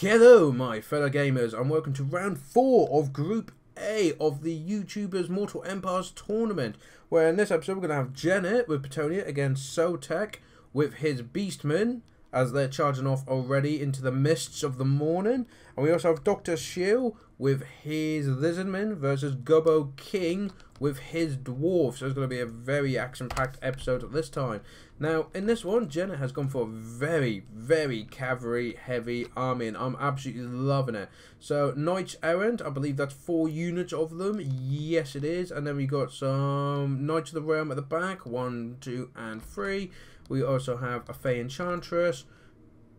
Hello my fellow gamers and welcome to round 4 of Group A of the YouTubers Mortal Empires tournament, where in this episode we're going to have Janet with Bretonnia against Sotek with his Beastmen as they're charging off already into the mists of the morning, and we also have Dr. Shill with his Lizardmen versus Gobbo King with his Dwarfs. So it's going to be a very action-packed episode at this time. Now, in this one, Janet has gone for a very cavalry-heavy army, and I'm absolutely loving it. So, Knights Errant, I believe that's 4 units of them. Yes, it is. And then we got some Knights of the Realm at the back, 1, 2, and 3. We also have a Fey Enchantress.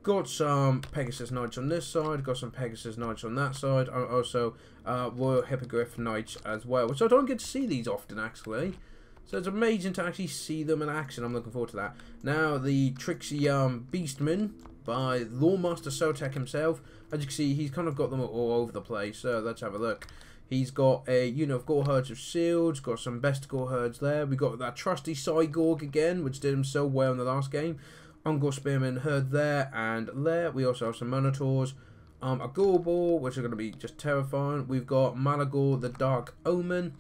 Got some Pegasus Knights on this side, got some Pegasus Knights on that side, and also Royal Hippogriff Knights as well, which I don't get to see these often actually. So it's amazing to actually see them in action. I'm looking forward to that. Now the tricksy Beastmen by Loremaster of Sotek himself. As you can see, he's kind of got them all over the place. So let's have a look. He's got a unit of Gore Herds of Shields, got some best Gore Herds there. We got that trusty Cygorg again, which did him so well in the last game. Ungor Spearman Herd there and there. We also have some Minotaurs, a Gorbor, which are going to be just terrifying. We've got Malagor the Dark Omen,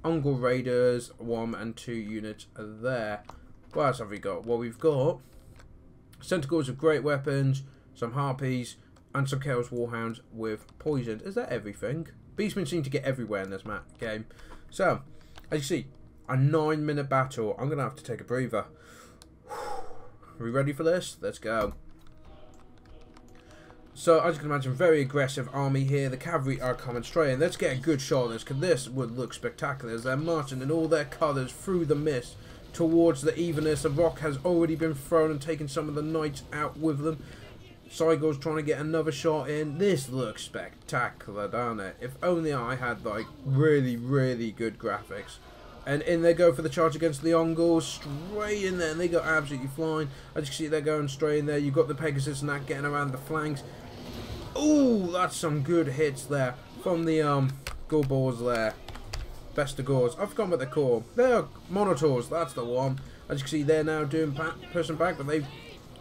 Ungor Raiders, 1 and 2 units there. What else have we got? Well, we've got Centaurs with great weapons, some Harpies, and some Chaos Warhounds with poison. Is that everything? Beastmen seem to get everywhere in this game. So, as you see, a 9-minute battle. I'm going to have to take a breather. Are we ready for this? Let's go. So, as you can imagine, very aggressive army here. The cavalry are coming straight in. Let's get a good shot of this, because this would look spectacular as they're marching in all their colours through the mist towards the evenness. A rock has already been thrown and taken some of the knights out with them. Cygor's trying to get another shot in. This looks spectacular, doesn't it? If only I had, like, really good graphics. And in they go for the charge against the Ungors, straight in there, and they go absolutely flying. As you can see, they're going straight in there. You've got the Pegasus and that getting around the flanks. Ooh, that's some good hits there from the Gorbors there. Best of Gors. I've forgotten what they're called. They're Minotaurs, that's the one. As you can see, they're now doing pushing back, but they're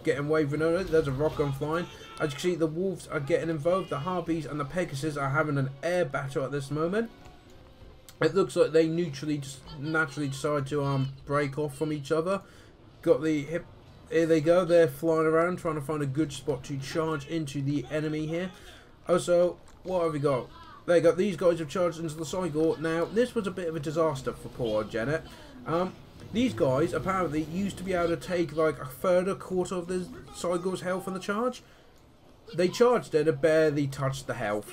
getting wavering on it. There's a rock gun flying. As you can see, the Wolves are getting involved. The Harpies and the Pegasus are having an air battle at this moment. It looks like they naturally decide to break off from each other. Got the hip. Here they go. They're flying around trying to find a good spot to charge into the enemy here. Also, what have we got? There you go. These guys have charged into the Cygor. Now, this was a bit of a disaster for poor Janet. These guys apparently used to be able to take like a third or quarter of the Cygor's health on the charge. They charged it and barely touched the health.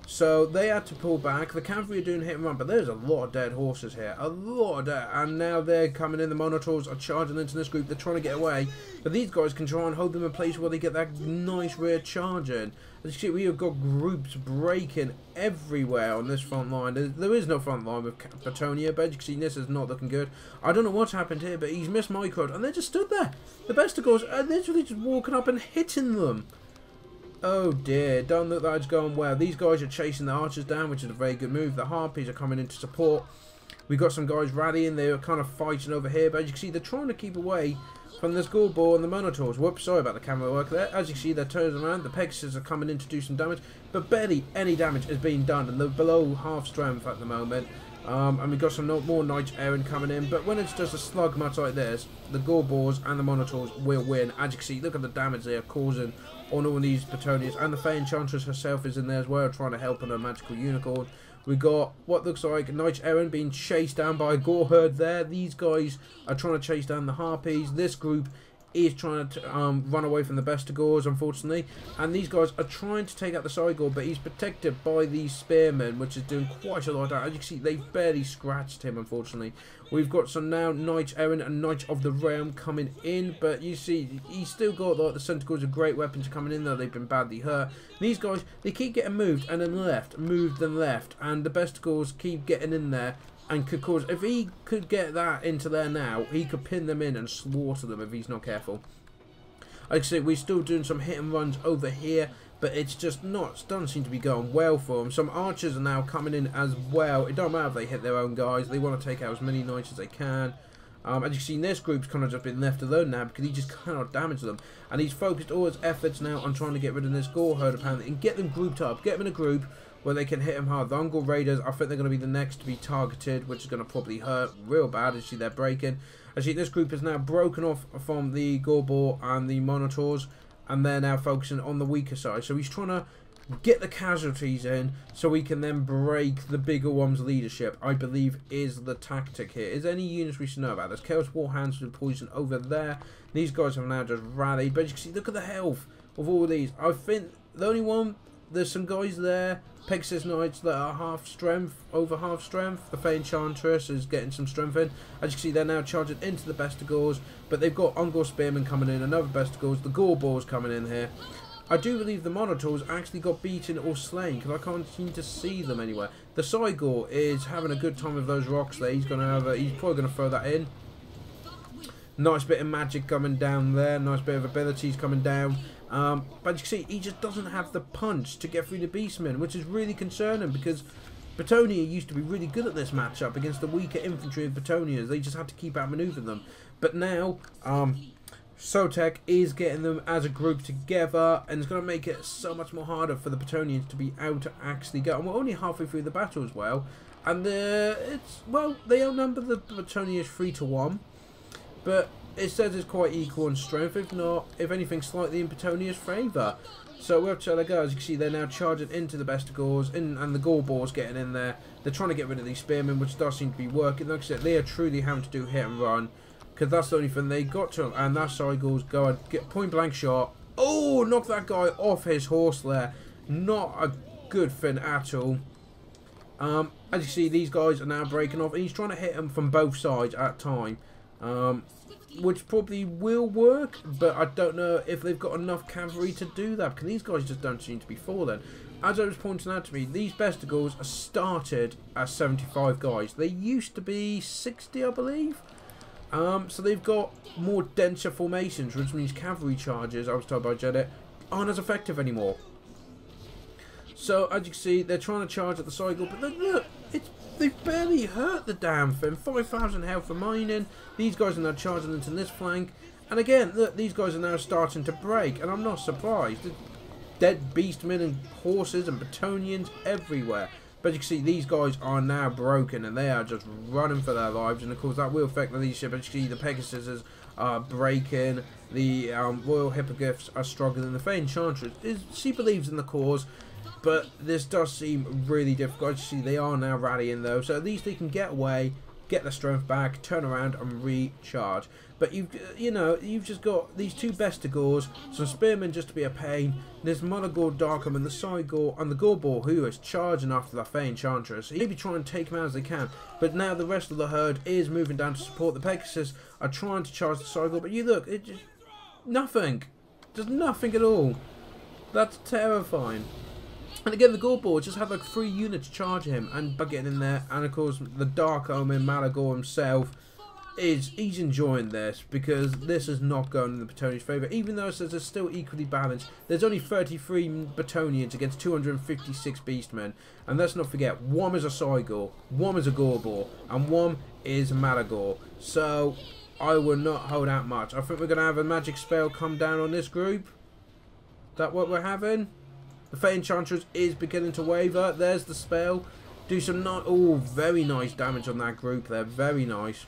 So they had to pull back. The cavalry are doing hit and run, but there's a lot of dead horses here. A lot of dead. And now they're coming in. The Minotaurs are charging into this group. They're trying to get away. But these guys can try and hold them in place where they get that nice rear charge in. As you see, we have got groups breaking everywhere on this front line. There is no front line with Bretonnia, but as you can see, this is not looking good. I don't know what's happened here, but he's missed microed, and they just stood there. The best of course are literally just walking up and hitting them. Oh dear, don't look like it's going well. These guys are chasing the archers down, which is a very good move. The Harpies are coming in to support. We've got some guys rallying. They're kind of fighting over here, but as you can see, they're trying to keep away from this Gorbor and the Minotaurs. Whoops, sorry about the camera work there. As you can see, they're turning around. The Pegasus are coming in to do some damage, but barely any damage is being done, and they're below half strength at the moment. And we've got some more Knights Errant coming in, but when it's just a slug much like this, the Gorbors and the Minotaurs will win. As you can see, look at the damage they are causing on all these Bretonnias, and the Fey Enchantress herself is in there as well, trying to help on her magical unicorn. We got what looks like Knights Errant being chased down by a Gore Herd there. These guys are trying to chase down the Harpies. This group is trying to run away from the best of Gors, unfortunately, and these guys are trying to take out the Cygor, but he's protected by these Spearmen, which is doing quite a lot of damage. As you can see, they've barely scratched him, unfortunately. We've got some now Knights Errant and Knights of the Realm coming in, but you see, he's still got like the Centaurs of great weapons coming in, though they've been badly hurt. These guys, they keep getting moved and then left, moved and left, and the best of Gors keep getting in there. And could cause, if he could get that into there now, he could pin them in and slaughter them if he's not careful. Like I say, we're still doing some hit and runs over here, but it's just not, doesn't seem to be going well for them. Some archers are now coming in as well. It don't matter if they hit their own guys. They want to take out as many knights as they can. As you can see, this group's kind of just been left alone now because he just cannot damage them. And he's focused all his efforts now on trying to get rid of this Gore herd apparently and get them grouped up. Get them in a group where they can hit him hard. The Ungor Raiders, I think they're going to be the next to be targeted, which is going to probably hurt real bad. As you see, they're breaking. As you see, this group is now broken off from the Gobbo and the Minotaurs, and they're now focusing on the weaker side. So he's trying to get the casualties in so we can then break the bigger one's leadership, I believe is the tactic here. Is there any units we should know about? There's Chaos Warhounds with poison over there. These guys have now just rallied, but you can see, look at the health of all of these. I think the only one, there's some guys there, Pegasus Knights, that are half strength, over half strength. The Fey Enchantress is getting some strength in. As you can see, they're now charging into the Bestigors, but they've got Ungor Spearmen coming in, another Bestigors, the Gorbors coming in here. I do believe the Minotaurs actually got beaten or slain because I can't seem to see them anywhere. The Cygor is having a good time with those rocks there. He's probably going to throw that in. Nice bit of magic coming down there. Nice bit of abilities coming down. But you can see he just doesn't have the punch to get through the Beastmen, which is really concerning because Bretonnia used to be really good at this matchup against the weaker infantry of Bretonnians. They just had to keep outmaneuvering them. But now, Sotek is getting them as a group together, and it's going to make it so much more harder for the Bretonnians to be able to actually go. And we're only halfway through the battle as well, and they outnumber the Bretonnians 3-1, but it says it's quite equal in strength, if not, if anything, slightly in Bretonnia's favour. So we'll have to let go. As you can see, they're now charging into the Bestigors, and the Gorbors getting in there. They're trying to get rid of these Spearmen, which does seem to be working. Like I said, they are truly having to do hit and run, because that's the only thing they got to him. And that Cygor's go and get point blank shot. Oh, knock that guy off his horse there. Not a good thing at all. As you see, these guys are now breaking off, and he's trying to hit them from both sides at a time. Which probably will work, but I don't know if they've got enough cavalry to do that, because these guys just don't seem to be falling. As I was pointing out to me, these Bestigors are started as 75 guys. They used to be 60, I believe. So they've got more denser formations, which means cavalry charges, I was told by Jedit, aren't as effective anymore. So as you can see, they're trying to charge at the cycle, but look, they've barely hurt the damn thing. 5,000 health for mining. These guys are now charging into this flank, and again, look, these guys are now starting to break, and I'm not surprised. There's dead beastmen and horses and Bretonnians everywhere. But you can see these guys are now broken, and they are just running for their lives, and of course that will affect the leadership. As you can see, the Pegasuses are breaking, the Royal Hippogriffs are struggling, the Fey Enchantress, she believes in the cause, but this does seem really difficult. As you see, they are now rallying though, so at least they can get away, get their strength back, turn around and recharge. But you've just got these two Bestigors, some Spearmen just to be a pain. There's Monogor, Darkham, and the Cygor, and the Gorbor, who is charging after the Fey Enchantress. Maybe try and take them out as they can. But now the rest of the herd is moving down to support. The Pegasus are trying to charge the Cygor, but you look, it just nothing. Just nothing at all. That's terrifying. And again, the Gorbor just had like 3 units charge him and by getting in there. And of course, the Dark Omen, Malagor himself, he's enjoying this because this is not going in the Bretonnians' favour. Even though it says it's still equally balanced, there's only 33 Bretonnians against 256 Beastmen. And let's not forget, one is a Cygor, one is a Gorbor, and one is Malagor. So I will not hold out much. I think we're going to have a magic spell come down on this group. Is that what we're having? The Fey Enchantress is beginning to waver. There's the spell. Do some very nice damage on that group there. Very nice.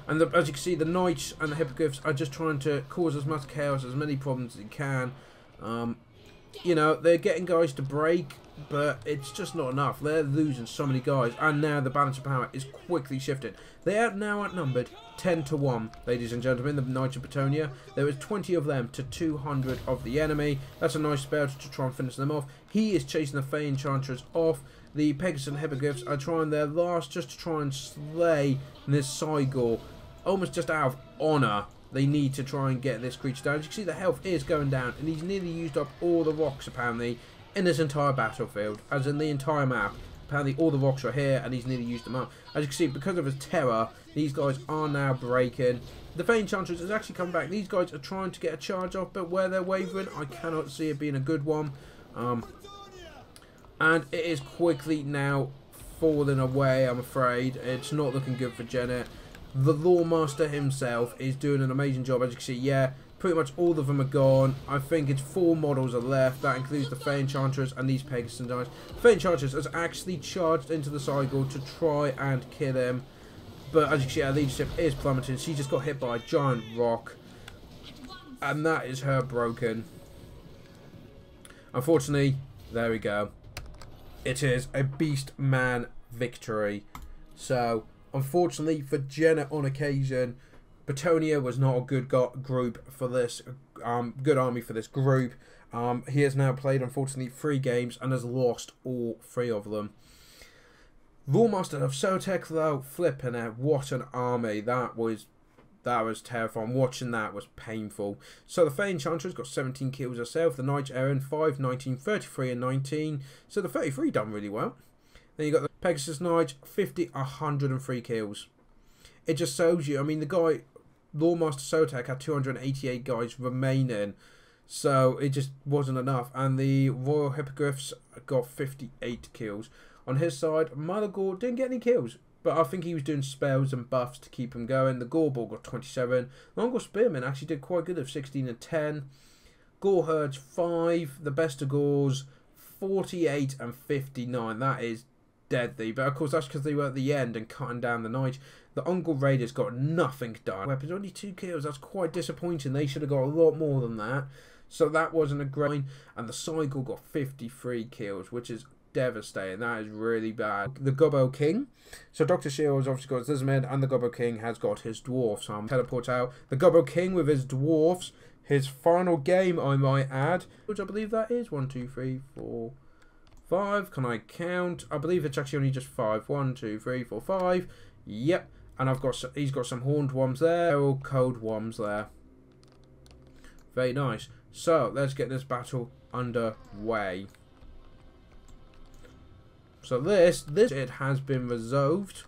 And as you can see, the Knights and the Hippogriffs are just trying to cause as much chaos, as many problems as they can. They're getting guys to break, but it's just not enough. They're losing so many guys, and now the balance of power is quickly shifting. They are now outnumbered 10-1, ladies and gentlemen, the Knights of Bretonnia. There is 20 of them to 200 of the enemy. That's a nice spell to try and finish them off. He is chasing the Fey Enchantress off. The Pegasus and Hippogriffs are trying their last just to try and slay this Cygor. Almost just out of honour, they need to try and get this creature down. As you can see, the health is going down, and he's nearly used up all the rocks, apparently, in this entire battlefield, as in the entire map. Apparently, all the rocks are here, and he's nearly used them up. As you can see, because of his terror, these guys are now breaking. The Fey Enchantress has actually come back. These guys are trying to get a charge off, but where they're wavering, I cannot see it being a good one. And it is quickly now falling away, I'm afraid. It's not looking good for Janet. The Loremaster himself is doing an amazing job. As you can see, yeah, pretty much all of them are gone. I think it's 4 models are left. That includes the Fey Enchantress and these Pegasus Knights. Fey Enchantress has actually charged into the cycle to try and kill him. But as you can see, our leadership is plummeting. She just got hit by a giant rock. And that is her broken. Unfortunately, there we go. It is a Beastman victory. So, unfortunately for Jenna on occasion, Bretonnia was not a good group for this, good army for this group. He has now played, unfortunately, 3 games and has lost all 3 of them. Loremaster of Sotek, though, flipping out, what an army. That was terrifying. Watching that was painful. So the Fey Enchantress got 17 kills herself. The Knight Errant 5, 19, 33 and 19. So the 33 done really well. Then you got the Pegasus Knight 50, 103 kills. It just shows you, I mean, the guy, Loremaster Sotek, had 288 guys remaining. So it just wasn't enough. And the Royal Hippogriffs got 58 kills. On his side, Malagor didn't get any kills. But I think he was doing spells and buffs to keep him going. The Gobbo got 27. Mongol Spearmen actually did quite good of 16 and 10. Gore Herds 5. The Best of Gores 48 and 59. That is deadly. But of course that's because they were at the end and cutting down the Knight. The Ungol Raiders got nothing done. Weapons, only 2 kills. That's quite disappointing. They should have got a lot more than that. So that wasn't a great. And the Cycle got 53 kills, which is devastating. That is really bad. The Gobbo King. So Dr. Shill has obviously got his Lizardmen, and the Gobbo King has got his Dwarfs. Teleport out. The Gobbo King with his Dwarfs. His final game, I might add. Which I believe that is 1, 2, 3, 4, 5. Can I count? I believe it's actually only just 5. 1, 2, 3, 4, 5. Yep. And he's got some horned worms there. They're all cold worms there. Very nice. So let's get this battle underway. So this it has been resolved.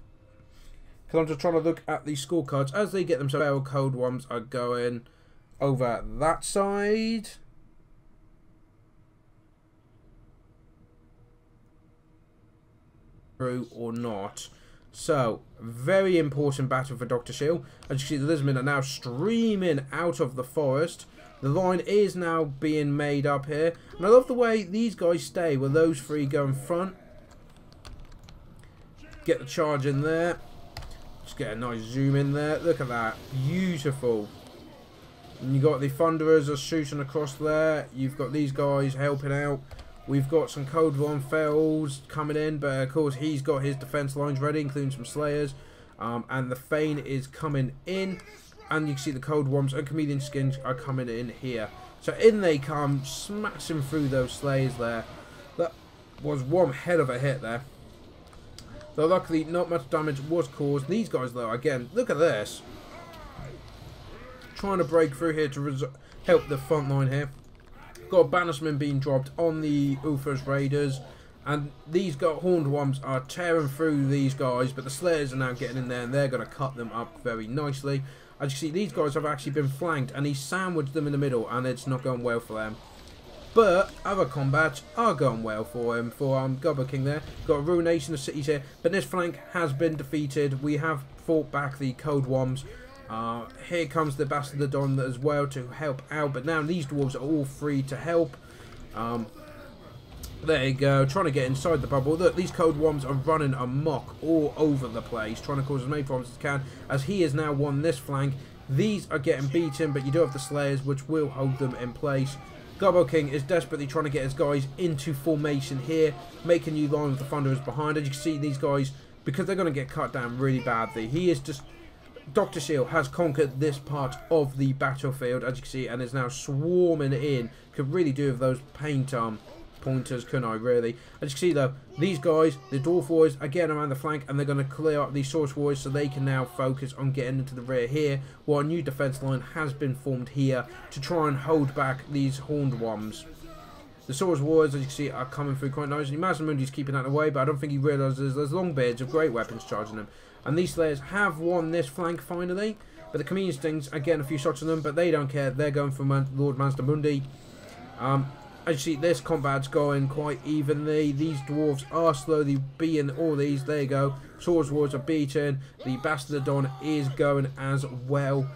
Because I'm just trying to look at the scorecards as they get them. So Feral Cold Worms are going over that side. True or not. So, very important battle for Dr. Shill. As you see, the Lizardmen are now streaming out of the forest. The line is now being made up here. And I love the way these guys stay with those 3 go in front. Get the charge in there. Just get a nice zoom in there. Look at that. Beautiful. And you got the Thunderers are shooting across there. You've got these guys helping out. We've got some Cold Worm Fells coming in. But of course he's got his defense lines ready, including some Slayers. And the Fane is coming in. And you can see the Cold Worms and Chameleon Skins are coming in here. So in they come, smashing through those Slayers there. That was one hell of a hit there. Though luckily not much damage was caused. These guys though, again, look at this. Trying to break through here to help the front line here. Got a banishment being dropped on the Ulfers Raiders. And these horned worms are tearing through these guys. But the Slayers are now getting in there and they're going to cut them up very nicely. As you see, these guys have actually been flanked and he's sandwiched them in the middle and it's not going well for them. But other combats are going well for him, for Gobbo King there. Got a ruination of cities here, but this flank has been defeated. We have fought back the Cold Worms. Here comes the Bastardodon as well to help out, but now these dwarves are all free to help. There you go, trying to get inside the bubble. Look, these Cold Worms are running amok all over the place, trying to cause as many problems as they can, as he has now won this flank. These are getting beaten, but you do have the Slayers, which will hold them in place. Gobbo King is desperately trying to get his guys into formation here, making you line with the Thunderers behind. As you can see, these guys, because they're going to get cut down really badly, he is just... Dr. Shill has conquered this part of the battlefield, as you can see, and is now swarming in. Could really do with those paint pointers, couldn't I, really? As you can see, though, these guys, the Dwarf Warriors, are getting around the flank, and they're going to clear up these Source Warriors so they can now focus on getting into the rear here, while a new defense line has been formed here to try and hold back these horned worms. The Source Warriors, as you can see, are coming through quite nicely. Masamundi's keeping out of the way, but I don't think he realises there's Longbeards of great weapons charging them. And these Slayers have won this flank finally, but the Chameleon Stings are getting a few shots on them, but they don't care. They're going for Lord Masamundi. As you see, this combat's going quite evenly. These dwarves are slowly being all these. There you go. Swords Wars are beaten. The Bastardodon is going as well.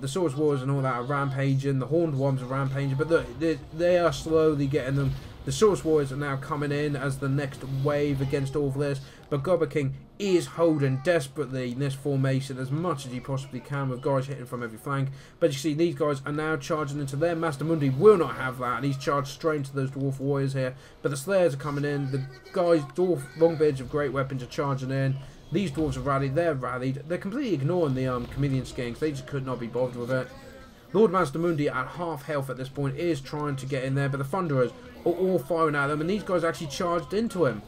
The Swords Wars and all that are rampaging. The Horned Ones are rampaging. But look, they are slowly getting them. The Swords Wars are now coming in as the next wave against all of this. But Gobbo King is holding desperately in this formation as much as he possibly can, with guys hitting from every flank. But you see, these guys are now charging into there. Master Mundi will not have that, and he's charged straight into those Dwarf Warriors here. But the Slayers are coming in. The guys, Dwarf Longbeards of Great Weapons, are charging in. These Dwarves are rallied. They're rallied. They're completely ignoring the Chameleon Skinks. They just could not be bothered with it. Lord Master Mundi at half health at this point is trying to get in there, but the Thunderers are all firing at them, and these guys actually charged into him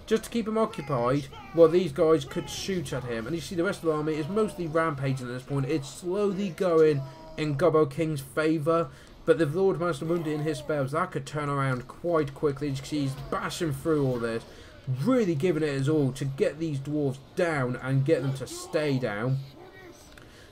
just to keep him occupied. Well, these guys could shoot at him, and you see the rest of the army is mostly rampaging at this point. It's slowly going in Gobbo King's favour, but the Lord Master Mundi and his spells, that could turn around quite quickly. As you can see, he's bashing through all this, really giving it his all to get these dwarves down and get them to stay down.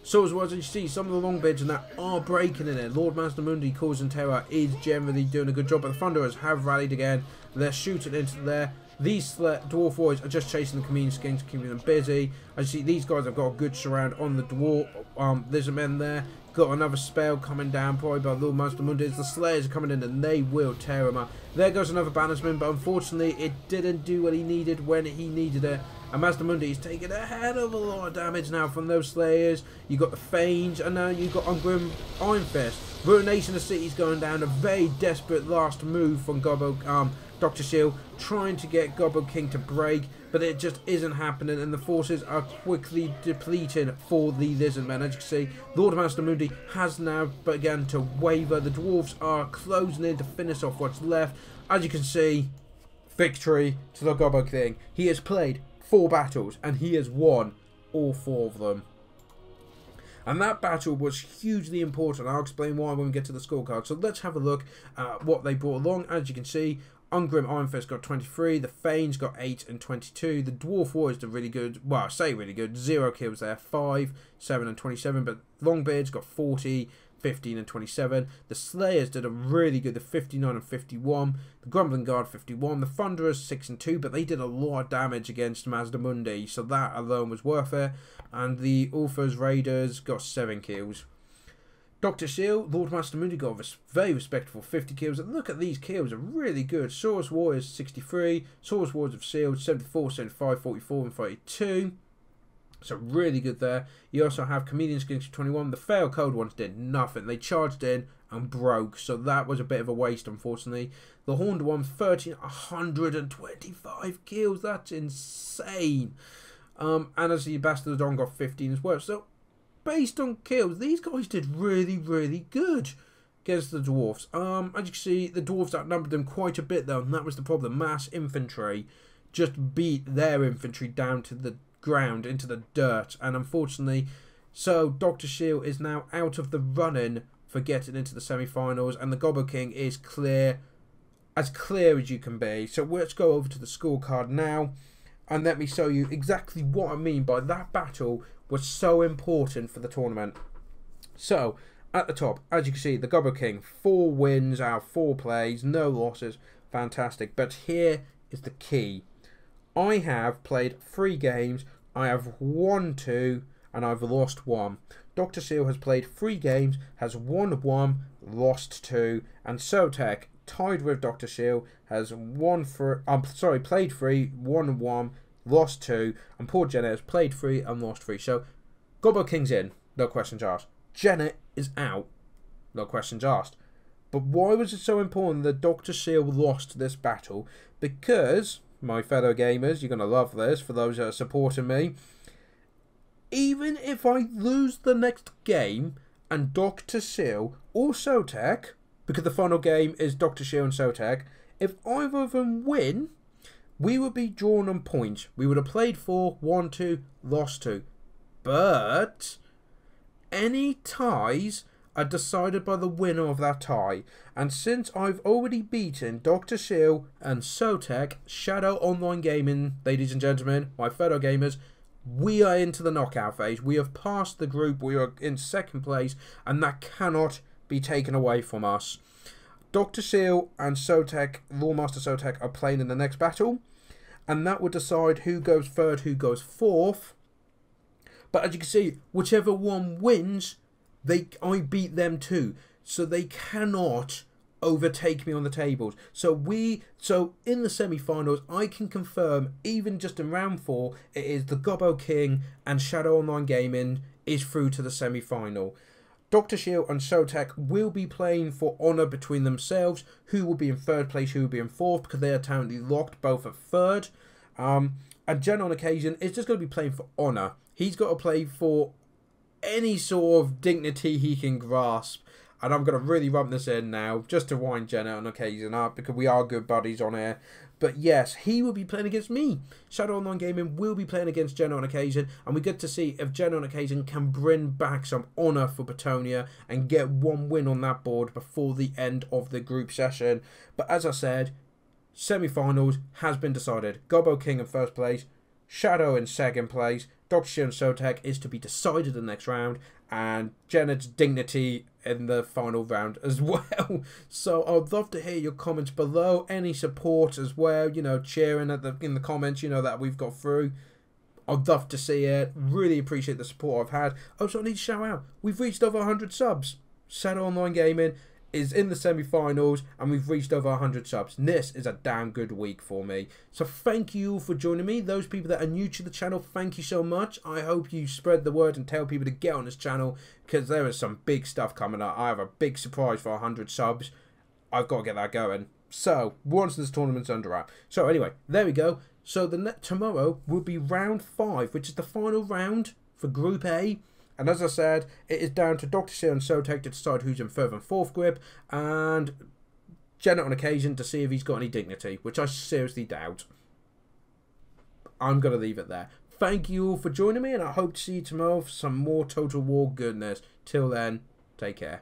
So as well as you see, some of the Longbeards and that are breaking in it. Lord Master Mundi causing terror is generally doing a good job, but the Thunderers have rallied again. They're shooting into there. These Dwarf Warriors are just chasing the Chameleon Skinks, keeping them busy. As you see, these guys have got a good surround on the Dwarf Lizardmen there. Got another spell coming down, probably by Lord Master Mundi. The Slayers are coming in and they will tear him up. There goes another Bannersman, but unfortunately it didn't do what he needed when he needed it. And Master Mundi is taking a hell of a lot of damage now from those Slayers. You got the Fange, and now you got Ungrim Iron Fist. Ruination of City's going down. A very desperate last move from Dr. Shill, trying to get Gobbo King to break, but it just isn't happening, and the forces are quickly depleting for the Lizardmen. As you can see, Lord Master Mundi has now begun to waver. The Dwarves are closing in to finish off what's left. As you can see, victory to the Gobbo King. He has played 4 battles, and he has won all 4 of them. And that battle was hugely important. I'll explain why when we get to the scorecard. So let's have a look at what they brought along. As you can see, Ungrim Iron Fist got 23, the Fange got 8 and 22, the Dwarf Warriors did really good, well I say really good, 0 kills there, 5, 7 and 27, but Longbeards got 40, 15 and 27, the Slayers did a really good, the 59 and 51, the Grumbling Guard 51, the Thunderers 6 and 2, but they did a lot of damage against Master Mundi, so that alone was worth it, and the Ulthas Raiders got 7 kills. Dr. Shill, Lord Master Mundi got a very respectable 50 kills. And look at these kills, are really good. Swords Warriors 63, Swords Warriors of Shield 74, 75, 44 and 32. So really good there. You also have Chameleon Skinks 21. The Fail Cold ones did nothing. They charged in and broke. So that was a bit of a waste, unfortunately. The Horned ones 13, 125 kills. That's insane. And as the Bastardodon got 15 as well. So based on kills, these guys did really, really good against the Dwarfs. As you can see, the Dwarfs outnumbered them quite a bit though, and that was the problem. Mass infantry just beat their infantry down to the ground, into the dirt, and unfortunately, so Dr. Shill is now out of the running for getting into the semi-finals, and the Gobbo King is clear as you can be. So let's go over to the scorecard now, and let me show you exactly what I mean by that battle was so important for the tournament. So, at the top, as you can see, the Gobbo King, 4 wins out of 4 plays, no losses, fantastic. But here is the key. I have played 3 games, I have won 2, and I've lost 1. Dr. Shill has played 3 games, has won 1, lost 2, and Sotek, tied with Dr. Shill, has played 3, won 1, lost 2, and poor Janet has played 3 and lost 3. So, Gobbo King's in, no questions asked. Janet is out, no questions asked. But why was it so important that Dr. Shill lost this battle? Because, my fellow gamers, you're going to love this, for those that are supporting me, even if I lose the next game, and Dr. Shill or Sotek, because the final game is Dr. Shill and Sotek, if either of them win, we would be drawn on points. We would have played 4, won 2, lost 2. But any ties are decided by the winner of that tie. And since I've already beaten Dr. Shill and Sotek, Shadow Online Gaming, ladies and gentlemen, my fellow gamers, we are into the knockout phase. We have passed the group. We are in 2nd place, and that cannot be taken away from us. Dr. Shill and Sotek, Loremaster Sotek, are playing in the next battle. and that will decide who goes third, who goes fourth. But as you can see, whichever one wins, I beat them too. So they cannot overtake me on the tables. So in the semi-finals, I can confirm, even just in round 4, it is the Gobbo King and Shadow Online Gaming is through to the semi-final. Dr. Shill and Sotek will be playing for honour between themselves, who will be in third place, who will be in fourth, because they are currently locked both at third. And Jen on occasion is just going to be playing for honour. He's got to play for any sort of dignity he can grasp. And I'm going to really rub this in now, just to wind Jenna on occasion up, because we are good buddies on here. But yes, he will be playing against me. Shadow Online Gaming will be playing against Jenna on occasion, and we get to see if Jenna on occasion can bring back some honour for Bretonnia and get one win on that board before the end of the group session. But as I said, semi-finals has been decided. Gobbo King in first place, Shadow in second place, Dr. Shill and Sotek is to be decided in the next round, and Jenna's dignity in the final round as well. So I'd love to hear your comments below, any support as well, you know, cheering in the comments, you know, that we've got through. I'd love to see it. Really appreciate the support I've had. Also, I need to shout out, we've reached over 100 subs. Shadow Online Gaming is in the semi-finals, and we've reached over 100 subs. And this is a damn good week for me. So thank you all for joining me. Those people that are new to the channel, thank you so much. I hope you spread the word and tell people to get on this channel, because there is some big stuff coming up. I have a big surprise for 100 subs. I've got to get that going. So once this tournament's under wrap. So anyway, there we go. So tomorrow will be round 5, which is the final round for Group A. And as I said, it is down to Dr. Shill and Sotek to decide who's in third and fourth grip, and Jenna on occasion to see if he's got any dignity, which I seriously doubt. I'm going to leave it there. Thank you all for joining me, and I hope to see you tomorrow for some more Total War goodness. Till then, take care.